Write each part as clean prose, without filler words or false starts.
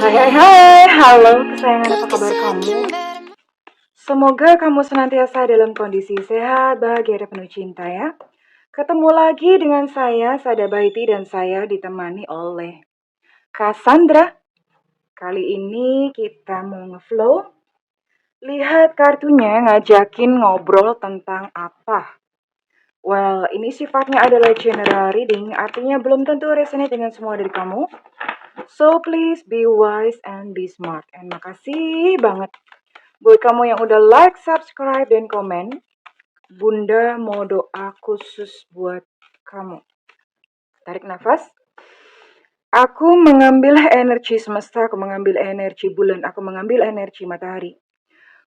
Hai hai hai, halo kesayangan, apa kabar kamu? Semoga kamu senantiasa dalam kondisi sehat, bahagia, dan penuh cinta ya. Ketemu lagi dengan saya, Sada Baiti, dan saya ditemani oleh Cassandra. Kali ini kita mau ngeflow. Lihat kartunya ngajakin ngobrol tentang apa? Well, ini sifatnya adalah general reading, artinya belum tentu resonate dengan semua dari kamu. So please be wise and be smart. And makasih banget buat kamu yang udah like, subscribe, dan komen. Bunda mau doa khusus buat kamu. Tarik nafas. Aku mengambil energi semesta, aku mengambil energi bulan, aku mengambil energi matahari.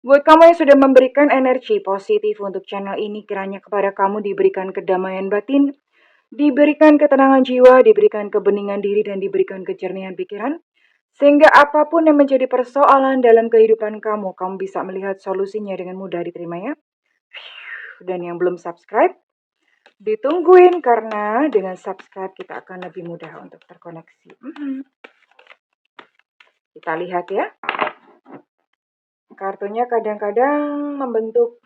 Buat kamu yang sudah memberikan energi positif untuk channel ini, kiranya kepada kamu diberikan kedamaian batin, diberikan ketenangan jiwa, diberikan kebeningan diri, dan diberikan kejernihan pikiran. Sehingga apapun yang menjadi persoalan dalam kehidupan kamu, kamu bisa melihat solusinya dengan mudah, diterima ya. Dan yang belum subscribe, ditungguin karena dengan subscribe kita akan lebih mudah untuk terkoneksi. Kita lihat ya. Kartunya kadang-kadang membentuk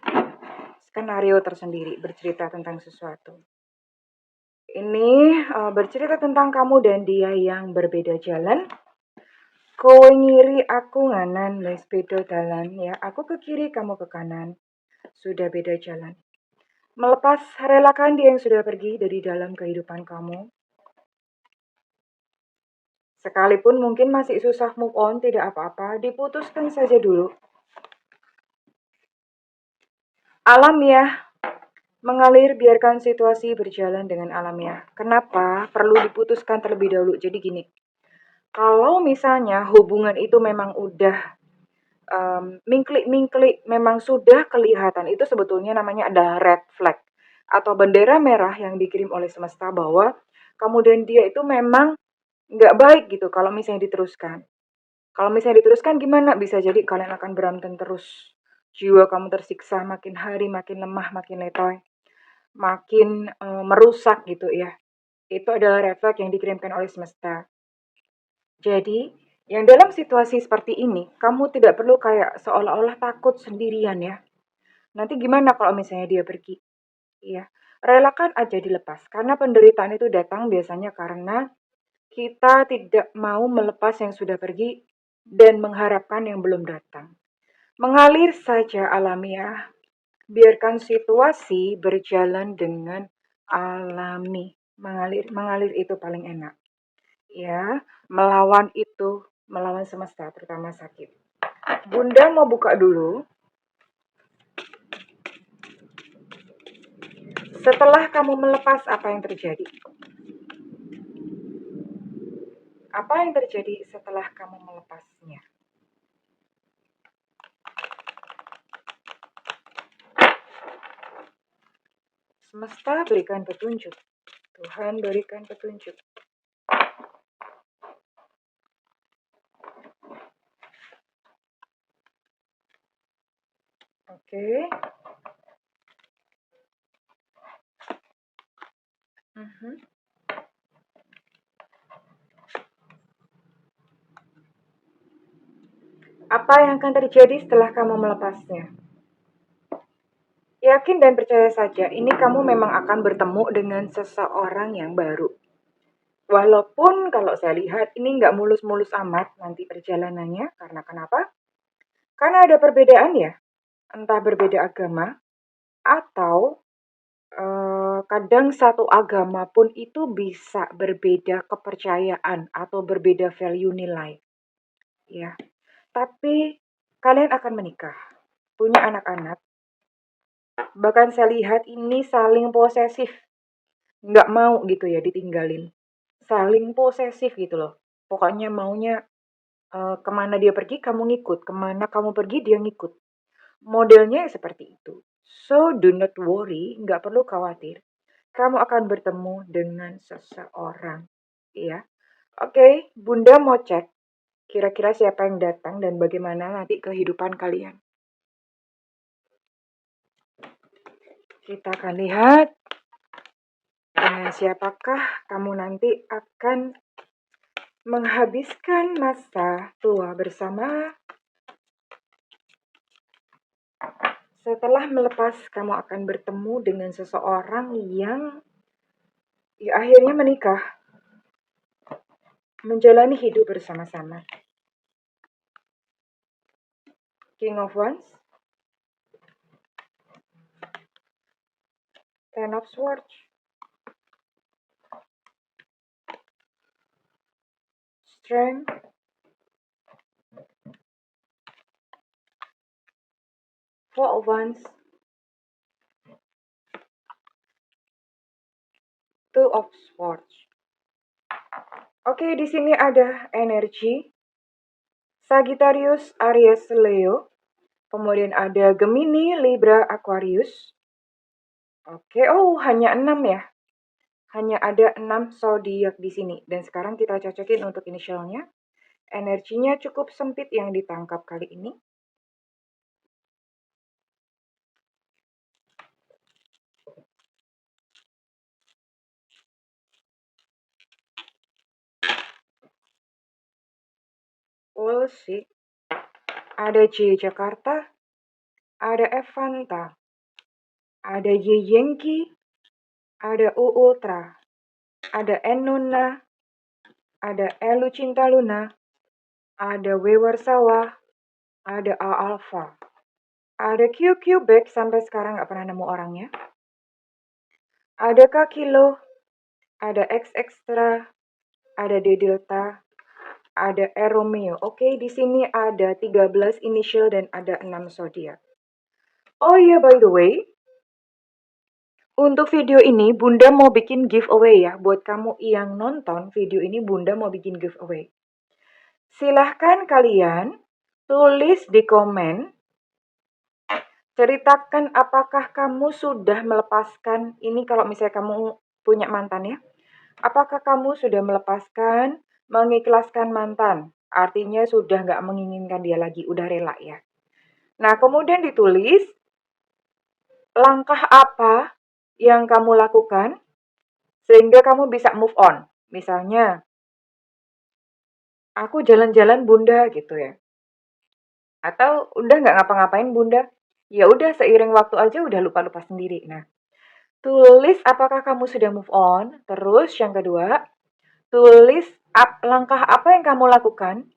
skenario tersendiri, bercerita tentang sesuatu. Ini bercerita tentang kamu dan dia yang berbeda jalan. Kowe ngiri, aku nganan, wis beda dalan ya. Aku ke kiri, kamu ke kanan. Sudah beda jalan. Melepas, relakan dia yang sudah pergi dari dalam kehidupan kamu. Sekalipun mungkin masih susah move on, tidak apa-apa, diputuskan saja dulu. Alamiah, mengalir, biarkan situasi berjalan dengan alamiah. Kenapa? Perlu diputuskan terlebih dahulu. Jadi gini, kalau misalnya hubungan itu memang udah mingklik-mingklik, memang sudah kelihatan, itu sebetulnya namanya adalah red flag atau bendera merah yang dikirim oleh semesta bahwa kamu dan dia itu memang nggak baik gitu kalau misalnya diteruskan. Kalau misalnya diteruskan gimana? Bisa jadi kalian akan berantem terus. Jiwa kamu tersiksa, makin hari makin lemah, makin letoy, makin merusak gitu ya. Itu adalah red flag yang dikirimkan oleh semesta. Jadi, yang dalam situasi seperti ini, kamu tidak perlu kayak seolah-olah takut sendirian ya. Nanti gimana kalau misalnya dia pergi? Ya, relakan aja dilepas. Karena penderitaan itu datang biasanya karena kita tidak mau melepas yang sudah pergi dan mengharapkan yang belum datang. Mengalir saja alamiah, biarkan situasi berjalan dengan alami. Mengalir itu paling enak. Ya, melawan semesta, terutama sakit. Bunda mau buka dulu. Setelah kamu melepas, apa yang terjadi? Apa yang terjadi setelah kamu melepasnya? Semesta berikan petunjuk. Tuhan berikan petunjuk. Oke. Apa yang akan terjadi setelah kamu melepasnya? Yakin dan percaya saja, ini kamu memang akan bertemu dengan seseorang yang baru. Walaupun kalau saya lihat ini nggak mulus-mulus amat nanti perjalanannya, karena kenapa? Karena ada perbedaan ya, entah berbeda agama, atau kadang satu agama pun itu bisa berbeda kepercayaan atau berbeda value nilai. Ya, tapi kalian akan menikah, punya anak-anak. Bahkan saya lihat ini saling posesif, nggak mau gitu ya ditinggalin. Saling posesif gitu loh. Pokoknya maunya kemana dia pergi kamu ngikut, kemana kamu pergi dia ngikut. Modelnya seperti itu. So do not worry, nggak perlu khawatir. Kamu akan bertemu dengan seseorang. Ya, oke, Bunda mau cek kira-kira siapa yang datang dan bagaimana nanti kehidupan kalian. Kita akan lihat dengan siapakah kamu nanti akan menghabiskan masa tua bersama. Setelah melepas, kamu akan bertemu dengan seseorang yang akhirnya menikah, menjalani hidup bersama-sama. King of Wands, Ten of Swords, Strength, Four of Wands, Two of Swords. Oke, di sini ada energi Sagittarius, Aries, Leo. Kemudian ada Gemini, Libra, Aquarius. Oke, hanya 6 ya. Hanya ada 6 zodiak di sini. Dan sekarang kita cocokin untuk inisialnya. Energinya cukup sempit yang ditangkap kali ini. We'll see. Ada J Jakarta, ada Evanta, ada Y Yankee, ada U Ultra, ada Enuna, ada Elu Cinta Luna, ada W Warsawa, ada A Alpha, ada QQ Back sampai sekarang nggak pernah nemu orangnya. Ada K Kilo, ada X Extra, ada D Delta, ada E Romeo. Oke, di sini ada 13 initial dan ada 6 zodiak. Oh iya, by the way, untuk video ini Bunda mau bikin giveaway ya. Buat kamu yang nonton video ini, Bunda mau bikin giveaway. Silahkan kalian tulis di komen, ceritakan apakah kamu sudah melepaskan, ini kalau misalnya kamu punya mantan ya, apakah kamu sudah melepaskan, mengikhlaskan mantan? Artinya sudah nggak menginginkan dia lagi, udah rela ya. Nah, kemudian ditulis langkah apa yang kamu lakukan sehingga kamu bisa move on. Misalnya, aku jalan-jalan Bunda gitu ya. Atau udah nggak ngapa-ngapain Bunda. Ya udah seiring waktu aja udah lupa-lupa sendiri. Nah, tulis apakah kamu sudah move on. Terus yang kedua, tulis langkah apa yang kamu lakukan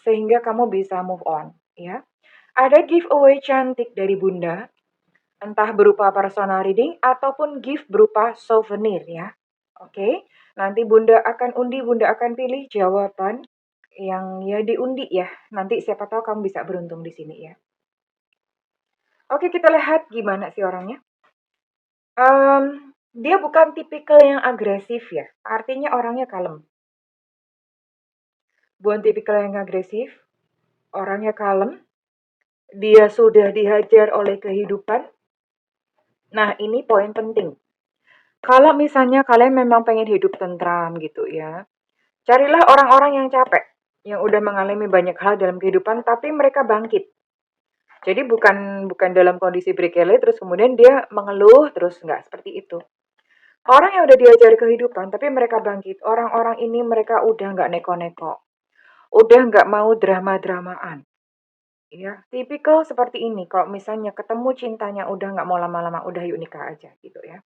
sehingga kamu bisa move on, ya. Ada giveaway cantik dari Bunda, entah berupa personal reading ataupun gift berupa souvenir ya. Oke, nanti Bunda akan undi, Bunda akan pilih jawaban yang ya diundi ya. Nanti siapa tahu kamu bisa beruntung di sini ya. Oke, kita lihat gimana sih orangnya. Dia bukan tipikal yang agresif ya. Artinya orangnya kalem. Bukan tipikal yang agresif, orangnya kalem. Dia sudah dihajar oleh kehidupan. Nah, ini poin penting. Kalau misalnya kalian memang pengen hidup tentram gitu ya, carilah orang-orang yang capek, yang udah mengalami banyak hal dalam kehidupan, tapi mereka bangkit. Jadi bukan dalam kondisi berkele terus kemudian dia mengeluh terus, nggak seperti itu. Orang yang udah diajari kehidupan tapi mereka bangkit. Orang-orang ini mereka udah nggak neko-neko, udah nggak mau drama-dramaan. Ya, tipikal seperti ini. Kalau misalnya ketemu cintanya udah nggak mau lama-lama, udah yuk nikah aja gitu ya.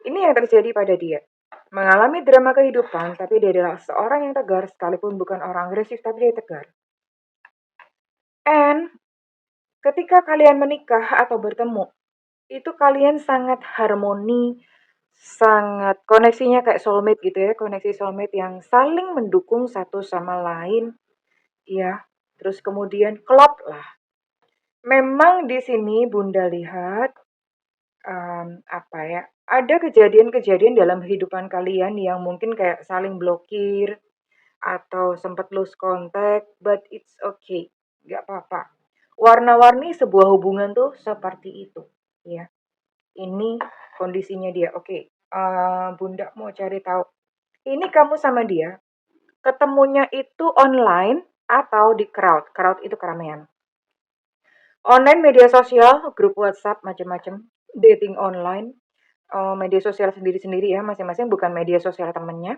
Ini yang terjadi pada dia. Mengalami drama kehidupan, tapi dia adalah seorang yang tegar, sekalipun bukan orang agresif, tapi dia tegar. And ketika kalian menikah atau bertemu, itu kalian sangat harmoni, sangat koneksinya kayak soulmate gitu ya, koneksi soulmate yang saling mendukung satu sama lain, ya. Terus kemudian klop lah. Memang di sini Bunda lihat apa ya? Ada kejadian-kejadian dalam kehidupan kalian yang mungkin kayak saling blokir atau sempat lose contact, but it's okay, nggak apa-apa. Warna-warni sebuah hubungan tuh seperti itu, ya. Ini kondisinya dia. Oke, Bunda mau cari tahu. Ini kamu sama dia ketemunya itu online atau di crowd? Crowd itu keramaian. Online media sosial, grup WhatsApp, macam-macam, dating online, media sosial sendiri-sendiri ya, masing-masing bukan media sosial temennya.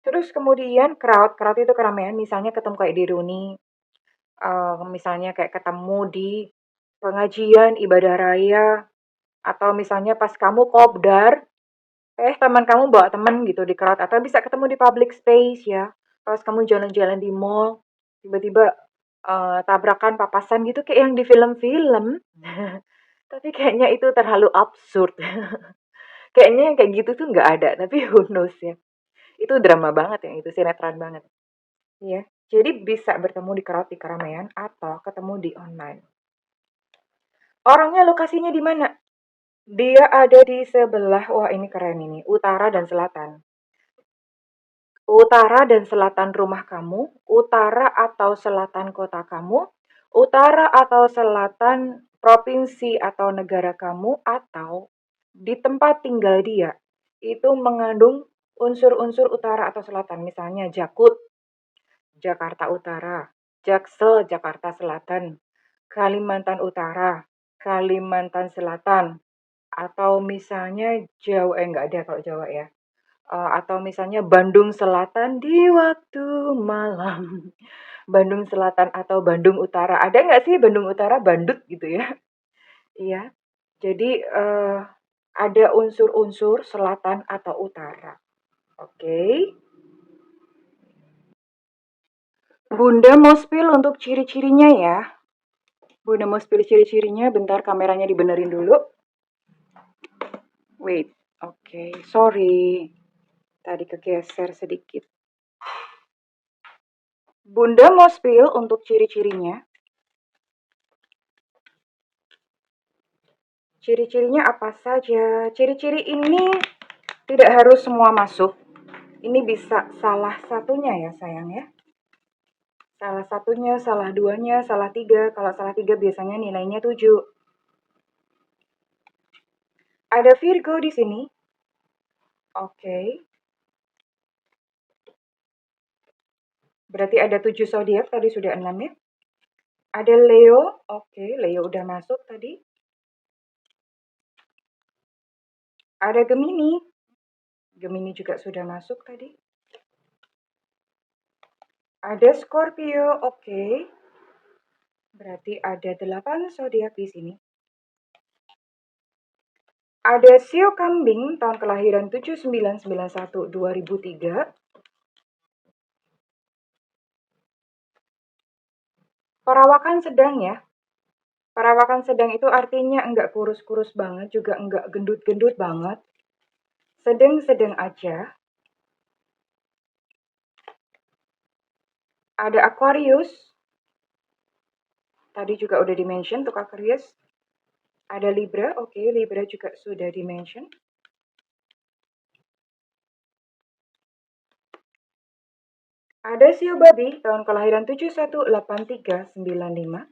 Terus kemudian crowd itu keramaian, misalnya ketemu kayak di reuni, misalnya kayak ketemu di pengajian, ibadah raya, atau misalnya pas kamu kopdar, teman kamu bawa temen gitu di crowd, atau bisa ketemu di public space ya. Pas kamu jalan-jalan di mall, tiba-tiba tabrakan, papasan gitu kayak yang di film-film. Tapi kayaknya itu terlalu absurd. Kayaknya yang kayak gitu tuh nggak ada, tapi who knows ya. Itu drama banget yang itu, sinetron banget. Ya, jadi bisa bertemu di crowd di keramaian atau ketemu di online. Orangnya lokasinya di mana? Dia ada di sebelah, wah ini keren ini, utara dan selatan. Utara dan selatan rumah kamu, utara atau selatan kota kamu, utara atau selatan provinsi atau negara kamu, atau di tempat tinggal dia. Itu mengandung unsur-unsur utara atau selatan, misalnya Jakut, Jakarta Utara, Jaksel, Jakarta Selatan, Kalimantan Utara, Kalimantan Selatan, atau misalnya Jawa, enggak ada kalau Jawa ya. Atau misalnya Bandung Selatan di waktu malam. Bandung Selatan atau Bandung Utara. Ada nggak sih Bandung Utara, Bandut gitu ya? Iya. Jadi ada unsur-unsur selatan atau utara. Oke. Bunda mau spill untuk ciri-cirinya ya. Bunda mau spill ciri-cirinya, bentar kameranya dibenerin dulu. Wait, oke, sorry. Tadi kegeser sedikit. Bunda mau spill untuk ciri-cirinya. Ciri-cirinya apa saja? Ciri-ciri ini tidak harus semua masuk. Ini bisa salah satunya ya sayang ya. Salah satunya, salah duanya, salah tiga. Kalau salah tiga biasanya nilainya 7. Ada Virgo di sini. Oke. Berarti ada 7 zodiak, tadi sudah 6 ya. Ada Leo. Oke, Leo udah masuk tadi. Ada Gemini. Gemini juga sudah masuk tadi. Ada Scorpio. Oke. Berarti ada 8 zodiak di sini. Ada Sio Kambing tahun kelahiran 7991-2003. Perawakan sedang ya. Perawakan sedang itu artinya enggak kurus-kurus banget, juga enggak gendut-gendut banget. Sedang-sedang aja. Ada Aquarius. Tadi juga udah di-mention untuk Aquarius. Ada Libra, oke, Libra juga sudah di-mention. Ada Sio Babi tahun kelahiran 718395.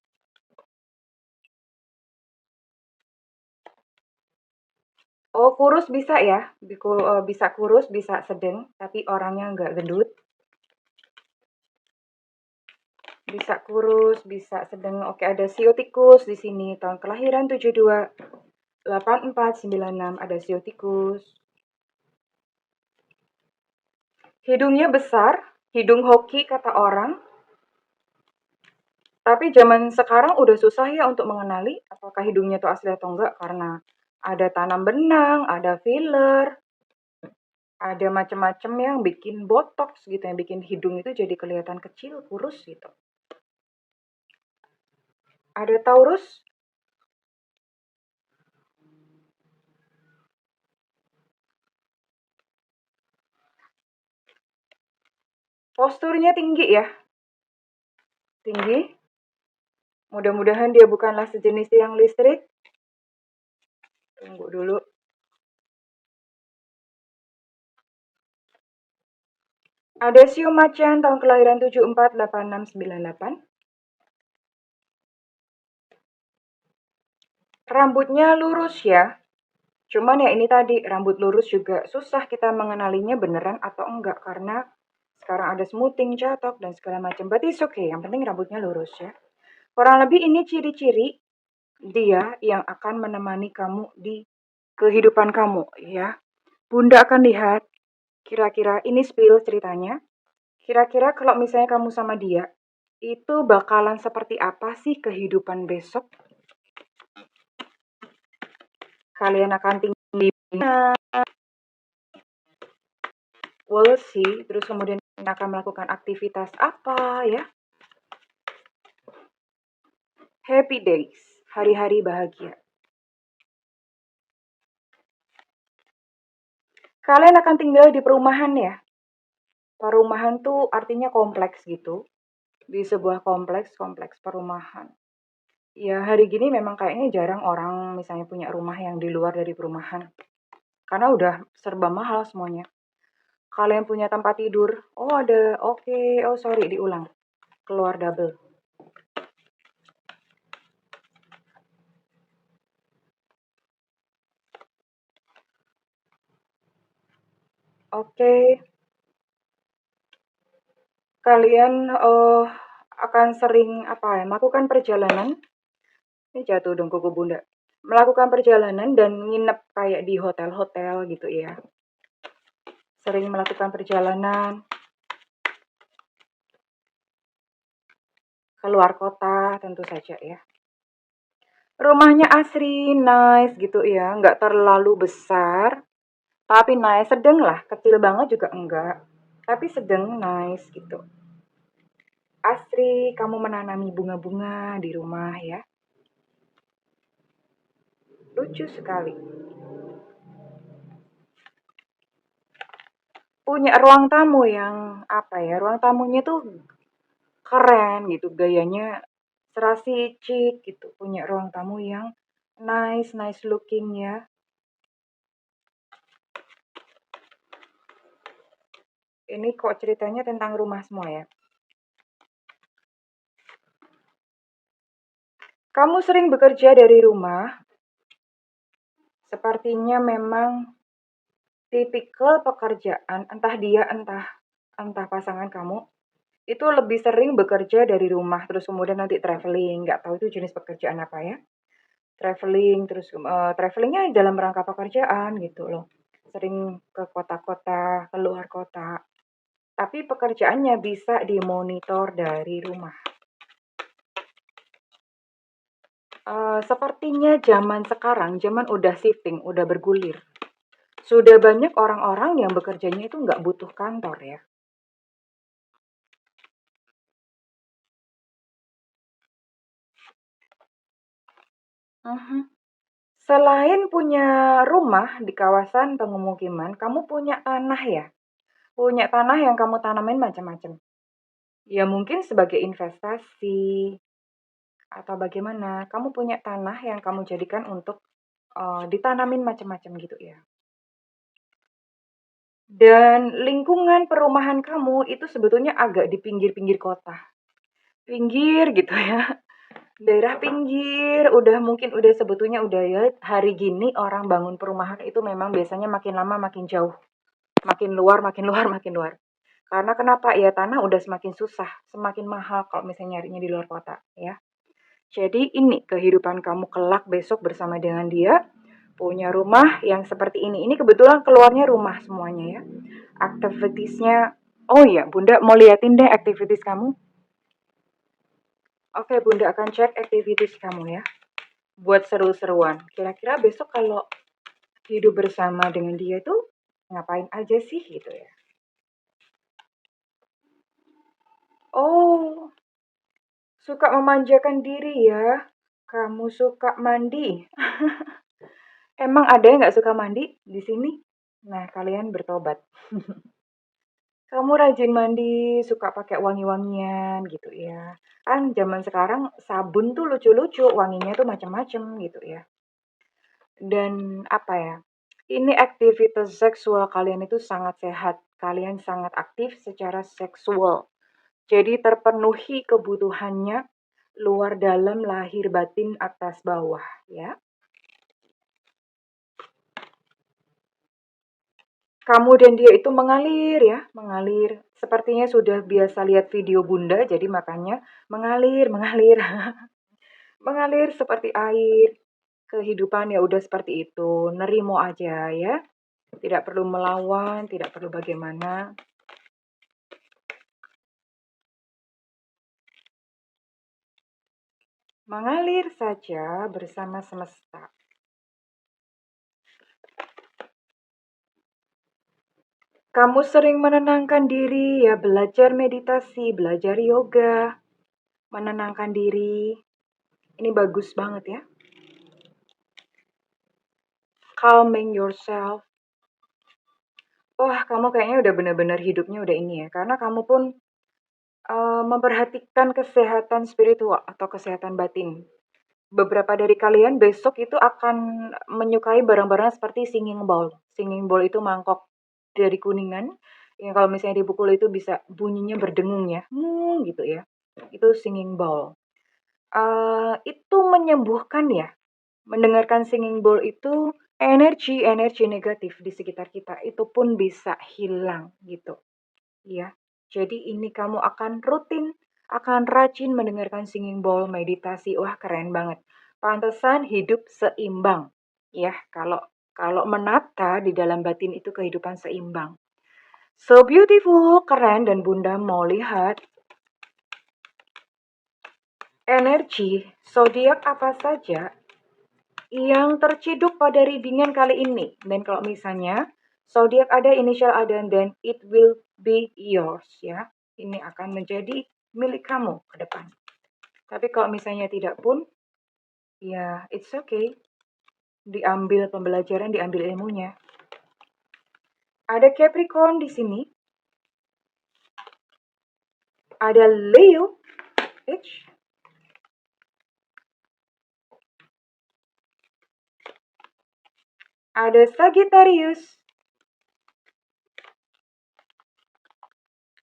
Oh, kurus bisa ya. Bisa kurus, bisa sedang, tapi orangnya enggak gendut. Bisa kurus, bisa sedang. Oke, ada Sio Tikus di sini tahun kelahiran 728496. Ada Sio Tikus. Hidungnya besar, hidung hoki kata orang. Tapi zaman sekarang udah susah ya untuk mengenali apakah hidungnya itu asli atau enggak, karena ada tanam benang, ada filler, ada macam-macam yang bikin botox gitu, yang bikin hidung itu jadi kelihatan kecil, kurus gitu. Ada Taurus. Posturnya tinggi ya. Tinggi. Mudah-mudahan dia bukanlah sejenis tiang listrik. Tunggu dulu. Ada Sio Macan tahun kelahiran 748698. Rambutnya lurus ya. Cuman ya ini tadi, rambut lurus juga susah kita mengenalinya beneran atau enggak, karena sekarang ada smoothing, catok, dan segala macam. Berarti it's okay, yang penting rambutnya lurus ya. Kurang lebih ini ciri-ciri dia yang akan menemani kamu di kehidupan kamu ya. Bunda akan lihat Kira-kira ini spill ceritanya. Kira-kira kalau misalnya kamu sama dia, itu bakalan seperti apa sih kehidupan besok? Kalian akan tinggal di mana? We'll see. Terus kemudian akan melakukan aktivitas apa ya? Happy days, hari-hari bahagia. Kalian akan tinggal di perumahan ya? Perumahan tuh artinya kompleks gitu. Di sebuah kompleks perumahan. Ya hari gini memang kayaknya jarang orang misalnya punya rumah yang di luar dari perumahan. Karena udah serba mahal semuanya. Kalian punya tempat tidur. Oh ada, oke. Oh sorry diulang. Keluar double. Oke. Kalian akan sering apa ya? Melakukan perjalanan. Ini jatuh dong kuku bunda. Melakukan perjalanan dan nginep kayak di hotel-hotel gitu ya. Sering melakukan perjalanan keluar kota tentu saja ya. Rumahnya asri, nice gitu ya, nggak terlalu besar, tapi nice, sedang lah, kecil banget juga enggak, tapi sedang nice gitu. Asri, kamu menanami bunga-bunga di rumah ya, lucu sekali. Punya ruang tamu yang apa ya, ruang tamunya tuh keren gitu, gayanya serasi chic gitu, punya ruang tamu yang nice, nice looking ya. Ini kok ceritanya tentang rumah semua ya. Kamu sering bekerja dari rumah, sepertinya memang tipikal pekerjaan, entah dia entah entah pasangan kamu, itu lebih sering bekerja dari rumah, terus kemudian nanti traveling, nggak tahu itu jenis pekerjaan apa ya. Traveling, terus travelingnya dalam rangka pekerjaan gitu loh. Sering ke kota-kota, keluar kota. Tapi pekerjaannya bisa dimonitor dari rumah. Sepertinya zaman sekarang, zaman udah shifting, udah bergulir. Sudah banyak orang-orang yang bekerjanya itu nggak butuh kantor ya. Mhm. Selain punya rumah di kawasan pemukiman, kamu punya tanah ya? Punya tanah yang kamu tanamin macam-macam. Ya mungkin sebagai investasi atau bagaimana. Kamu punya tanah yang kamu jadikan untuk ditanamin macam-macam gitu ya. Dan lingkungan perumahan kamu itu sebetulnya agak di pinggir-pinggir kota. Pinggir gitu ya. Daerah pinggir, udah mungkin udah sebetulnya udah ya hari gini orang bangun perumahan itu memang biasanya makin lama makin jauh, makin luar, makin luar, makin luar. Karena kenapa? Ya tanah udah semakin susah, semakin mahal kalau misalnya nyarinya di luar kota, ya. Jadi ini kehidupan kamu kelak besok bersama dengan dia, punya rumah yang seperti ini. Ini kebetulan keluarnya rumah semuanya ya. Aktivitiesnya, oh iya, Bunda mau liatin deh aktivitas kamu. Oke, Bunda akan cek aktivitas kamu ya. Buat seru-seruan. Kira-kira besok kalau hidup bersama dengan dia tuh ngapain aja sih gitu ya. Oh, suka memanjakan diri ya. Kamu suka mandi. Emang ada yang nggak suka mandi di sini? Nah, kalian bertobat. Kamu rajin mandi, suka pakai wangi-wangian gitu ya. Kan zaman sekarang sabun tuh lucu-lucu, wanginya tuh macam-macam gitu ya. Dan apa ya? Ini aktivitas seksual kalian itu sangat sehat. Kalian sangat aktif secara seksual. Jadi terpenuhi kebutuhannya luar dalam lahir batin atas bawah ya. Kamu dan dia itu mengalir ya, mengalir. Sepertinya sudah biasa lihat video Bunda jadi makanya mengalir, mengalir. Mengalir seperti air. Kehidupan ya udah seperti itu, nerimo aja ya. Tidak perlu melawan, tidak perlu bagaimana. Mengalir saja bersama semesta. Kamu sering menenangkan diri, ya belajar meditasi, belajar yoga, menenangkan diri. Ini bagus banget ya. Calming yourself. Wah, kamu kayaknya udah bener-bener hidupnya udah ini ya. Karena kamu pun memperhatikan kesehatan spiritual atau kesehatan batin. Beberapa dari kalian besok itu akan menyukai barang-barang seperti singing bowl. Singing bowl itu mangkok dari kuningan yang kalau misalnya dipukul itu bisa bunyinya berdengung ya, gitu ya. Itu singing bowl. Itu menyembuhkan ya. Mendengarkan singing bowl itu energi-energi negatif di sekitar kita itu pun bisa hilang gitu. Ya. Jadi ini kamu akan rutin, akan rajin mendengarkan singing bowl, meditasi. Wah, keren banget. Pantesan hidup seimbang. Ya, kalau kalau menata di dalam batin itu kehidupan seimbang. So beautiful, keren, dan Bunda mau lihat energi zodiak apa saja yang terciduk pada readingan kali ini. Dan kalau misalnya zodiak ada, inisial ada, then it will be yours ya. Ini akan menjadi milik kamu ke depan. Tapi kalau misalnya tidak pun, ya it's okay. Diambil pembelajaran, diambil ilmunya. Ada Capricorn di sini. Ada Leo. Ada Sagittarius.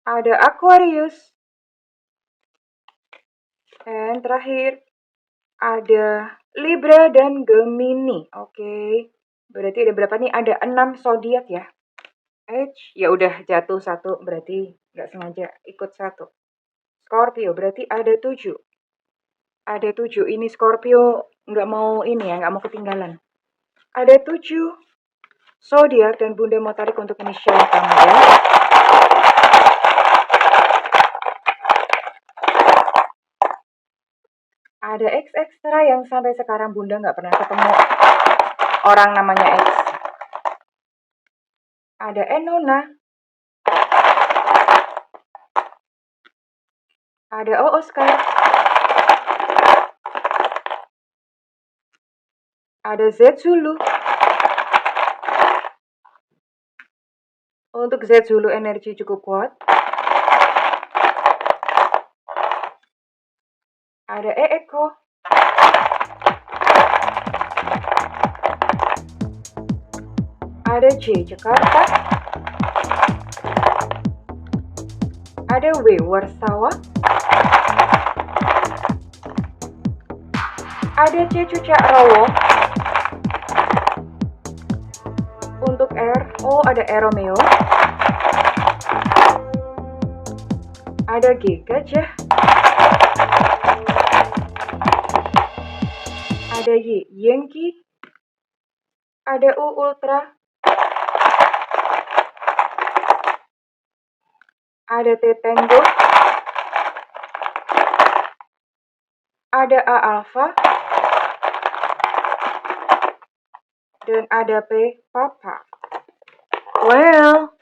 Ada Aquarius. Dan terakhir ada Libra dan Gemini. Oke. Berarti ada berapa nih? Ada 6 zodiak ya. Ya udah jatuh satu, berarti nggak sengaja ikut satu. Scorpio berarti ada 7. Ada 7. Ini Scorpio nggak mau ini ya, nggak mau ketinggalan. Ada 7 zodiak dan Bunda mau tarik untuk inisial kamu ya. Ada X extra yang sampai sekarang Bunda nggak pernah ketemu orang namanya X. Ada Enona. Ada O Oscar. Ada Z Zulu. Untuk Z Zulu energi cukup kuat. Ada E Eko. Ada J Jakarta. Ada W Warsawa. Ada C Cucak Rawo. Untuk R, ada E Romeo. Ada G Gajah. Ada Y Yankee. Ada U Ultra. Ada T Tango. Ada A Alpha. Dan ada P Papa. Well,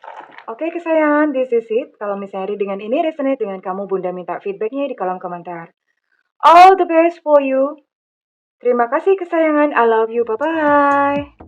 oke kesayangan, this is it. Kalau misalnya dengan ini resonate dengan kamu, Bunda minta feedbacknya di kolom komentar. All the best for you. Terima kasih kesayangan, I love you, bye-bye.